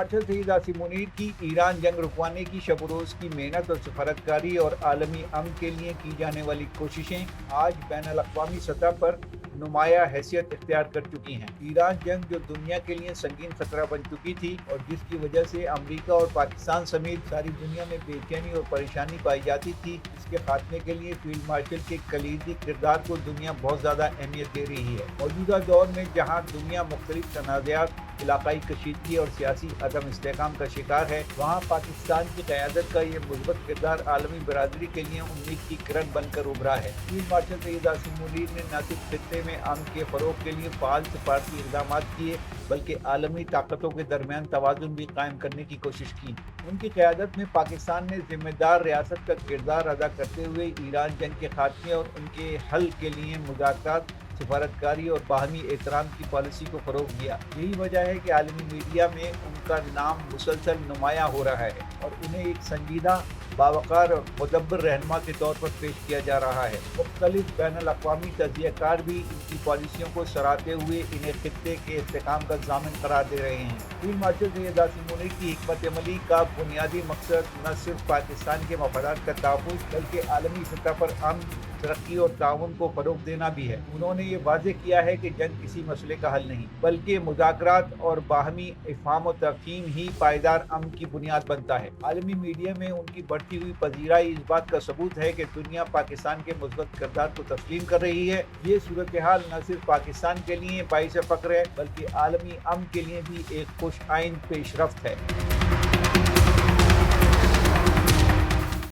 Martial Syed Asim Munir کی ایران جنگ رکوانے کی شب و روز کی محنت اور سفارتکاری اور عالمی امن کے لیے کی جانے والی کوششیں آج بین الاقوامی سطح پر نمایاں حیثیت اختیار کر چکی ہیں۔ ایران جنگ جو دنیا کے لیے سنگین خطرہ بن چکی تھی اور جس کی وجہ سے امریکہ اور پاکستان سمیت ساری دنیا میں بے چینی اور پریشانی پائی جاتی تھی، اس کے خاتمے کے لیے فیلڈ مارشل کے کلیدی کردار کو دنیا بہت زیادہ اہمیت دے رہی ہے۔ موجودہ دور میں جہاں دنیا مختلف تنازعات، علاقائی کشیدگی اور سیاسی عدم استحکام کا شکار ہے، وہاں پاکستان کی قیادت کا یہ مثبت کردار عالمی برادری کے لیے امید کی کرن بن کر ابھرا ہے۔ فیلڈ مارشل سید عاصم منیر نے نہ صرف خطے میں امن کے فروغ کے لیے فعال سفارتی اقدامات کیے بلکہ عالمی طاقتوں کے درمیان توازن بھی قائم کرنے کی کوشش کی۔ ان کی قیادت میں پاکستان نے ذمہ دار ریاست کا کردار ادا کرتے ہوئے ایران جنگ کے خاتمے اور ان کے حل کے لیے مذاکرات، سفارتکاری اور باہمی احترام کی پالیسی کو فروغ دیا۔ یہی وجہ ہے کہ عالمی میڈیا میں ان کا نام مسلسل نمایاں ہو رہا ہے اور انہیں ایک سنجیدہ، باوقار اور مدبر رہنما کے طور پر پیش کیا جا رہا ہے۔ مختلف بین الاقوامی تجزیہ کار بھی ان کی پالیسیوں کو سراہتے ہوئے انہیں خطے کے استحکام کا ضامن قرار دے رہے ہیں۔ فیلڈ مارشل سید عاصم منیر کی حکمت عملی کا بنیادی مقصد نہ صرف پاکستان کے مفادات کا تحفظ بلکہ عالمی سطح پر امن، ترقی اور تعاون کو فروغ دینا بھی ہے۔ انہوں نے یہ واضح کیا ہے کہ جنگ کسی مسئلے کا حل نہیں، بلکہ مذاکرات اور باہمی افہام و تفہیم ہی پائیدار امن کی بنیاد بنتا ہے۔ عالمی میڈیا میں ان کی بڑھتی ہوئی پذیرائی اس بات کا ثبوت ہے کہ دنیا پاکستان کے مثبت کردار کو تسلیم کر رہی ہے۔ یہ صورتحال نہ صرف پاکستان کے لیے باعث فخر ہے بلکہ عالمی امن کے لیے بھی ایک خوش آئند پیش رفت ہے۔